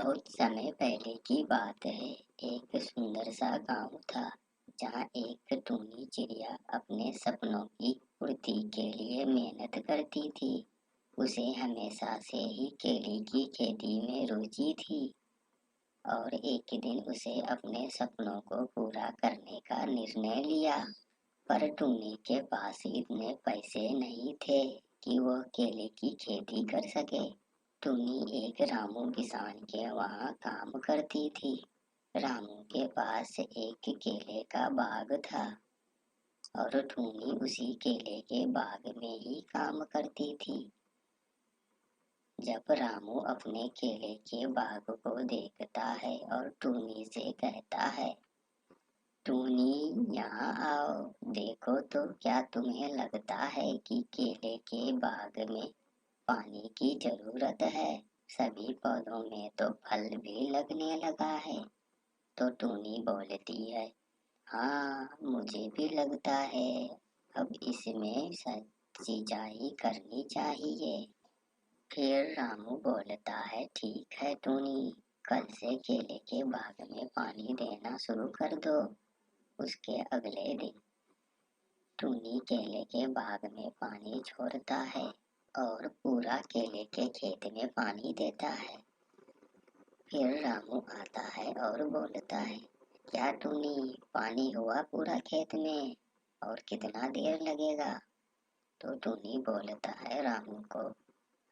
बहुत समय पहले की बात है। एक सुंदर सा गांव था जहाँ एक टूनी चिड़िया अपने सपनों की पूर्ति के लिए मेहनत करती थी। उसे हमेशा से ही केले की खेती में रुचि थी और एक दिन उसे अपने सपनों को पूरा करने का निर्णय लिया। पर टूनी के पास इतने पैसे नहीं थे कि वह केले की खेती कर सके। टूनी एक रामू किसान के वहाँ काम करती थी। रामू के पास एक केले का बाग था और टूनी उसी केले के बाग में ही काम करती थी। जब रामू अपने केले के बाग को देखता है और टूनी से कहता है, टूनी यहाँ आओ, देखो तो क्या तुम्हें लगता है कि केले के बाग में पानी की जरूरत है? सभी पौधों में तो फल भी लगने लगा है। तो टूनी बोलती है, हाँ मुझे भी लगता है, अब इसमें सिंचाई करनी चाहिए। फिर रामू बोलता है, ठीक है टूनी, कल से केले के बाग में पानी देना शुरू कर दो। उसके अगले दिन टूनी केले के बाग में पानी छोड़ता है और पूरा केले के खेत में पानी देता है। फिर रामू आता है और बोलता है, क्या टूनी, पानी हुआ पूरा खेत में और कितना देर लगेगा? तो टूनी बोलता है रामू को,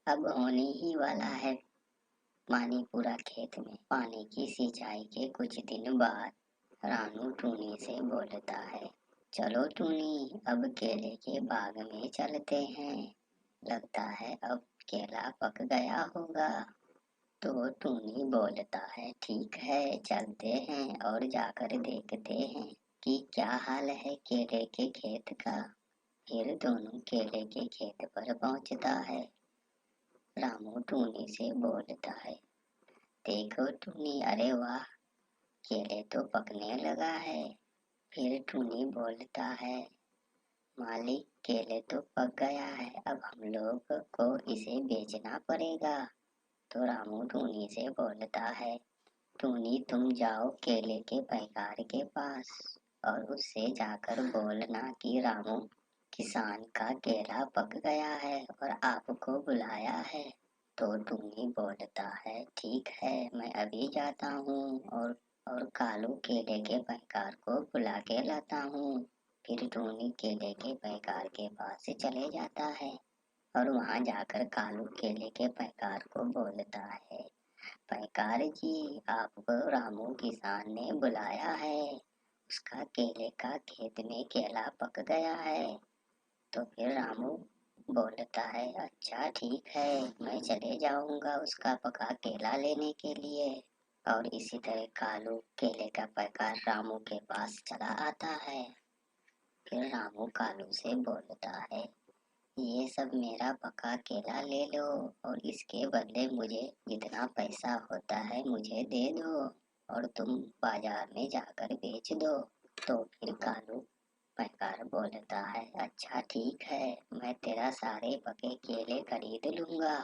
अब होने ही वाला है पानी पूरा खेत में। पानी की सिंचाई के कुछ दिन बाद रानू टूनी से बोलता है, चलो टूनी, अब केले के बाग में चलते हैं, लगता है अब केला पक गया होगा। तो टूनी बोलता है, ठीक है चलते हैं और जाकर देखते हैं कि क्या हाल है केले के खेत का। फिर दोनों केले के खेत पर पहुंचता है। रामू टूनी से बोलता है, देखो टूनी, अरे वाह, केले तो पकने लगा है। फिर टूनी बोलता है, मालिक केले तो पक गया है, अब हम लोग को इसे बेचना पड़ेगा। तो रामू टूनी से बोलता है, टूनी तुम जाओ केले के पैकार के पास और उससे जाकर बोलना कि रामू किसान का केला पक गया है और आपको बुलाया है। तो टूनी बोलता है, ठीक है मैं अभी जाता हूँ और कालू केले के पैकार को बुला के लाता हूँ। फिर टूनी केले के पैकार के पास से चले जाता है और वहाँ जाकर कालू केले के पैकार को बोलता है, पैकार जी, आपको रामू किसान ने बुलाया है, उसका केले का खेत में केला पक गया है। तो फिर रामू बोलता है, अच्छा ठीक है, मैं चले जाऊंगा उसका पका केला लेने के लिए। और इसी तरह कालू केले का पैकार रामू के पास चला आता है। फिर रामू कालू से बोलता है, ये सब मेरा पका केला ले लो और इसके बदले मुझे जितना पैसा होता है मुझे दे दो और तुम बाजार में जाकर बेच दो। तो फिर कालू पैकार बोलता है, अच्छा ठीक है, मैं तेरा सारे पके केले खरीद लूंगा।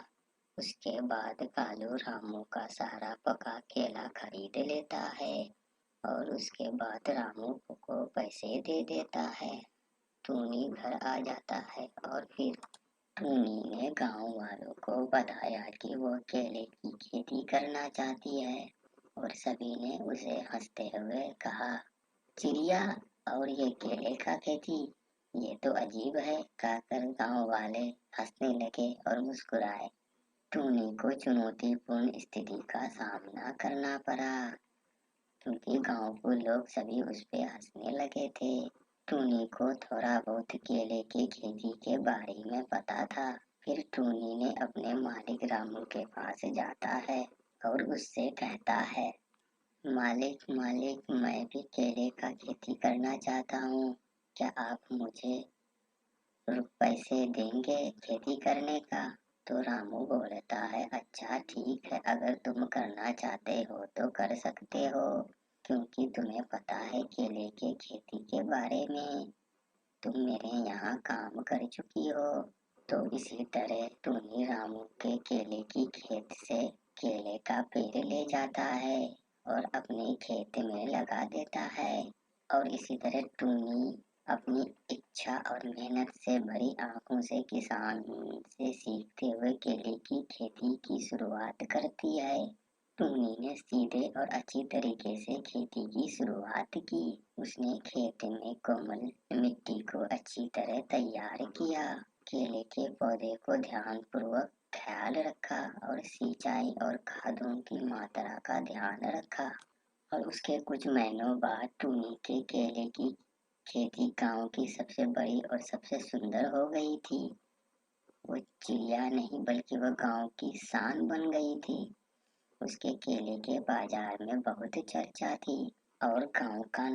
उसके बाद कालू रामू का सारा पका केला खरीद लेता है और उसके बाद रामू को पैसे दे देता है। टूनी घर आ जाता है और फिर टूनी ने गांव वालों को बताया कि वो केले की खेती करना चाहती है और सभी ने उसे हंसते हुए कहा, चिड़िया और ये केले का खेती, ये तो अजीब है, कहकर गांव वाले हंसने लगे और मुस्कुराए। टूनी को चुनौतीपूर्ण स्थिति का सामना करना पड़ा क्योंकि गांव के लोग सभी उस पे हंसने लगे थे। टूनी को थोड़ा बहुत केले की खेती के बारे में पता था। फिर टूनी ने अपने मालिक रामू के पास जाता है और उससे कहता है, मालिक मालिक, मैं भी केले का खेती करना चाहता हूँ, क्या आप मुझे पैसे देंगे खेती करने का? तो रामू बोलता है, अच्छा ठीक है, अगर तुम करना चाहते हो तो कर सकते हो, क्योंकि तुम्हें पता है केले के खेती के बारे में, तुम मेरे यहाँ काम कर चुकी हो। तो इसी तरह टूनी रामू के केले की खेत से केले का पेड़ ले जाता है और अपने खेत में लगा देता है। और इसी तरह टूनी अपनी इच्छा और मेहनत से भरी आंखों से किसान से सीखते हुए केले की खेती की शुरुआत करती है। टूनी ने सीधे और अच्छी तरीके से खेती की शुरुआत की। उसने खेत में कोमल मिट्टी को अच्छी तरह तैयार किया, केले के पौधे को ध्यानपूर्वक ख्याल रखा और सिंचाई और खादों की मात्रा का ध्यान रखा। और उसके कुछ महीनों बाद टूनी के केले की खेती गांव की सबसे बड़ी और सबसे सुंदर हो गई थी। वो चिड़िया नहीं बल्कि वह गांव की शान बन गई थी। उसके केले के बाजार में बहुत चर्चा थी और गांव का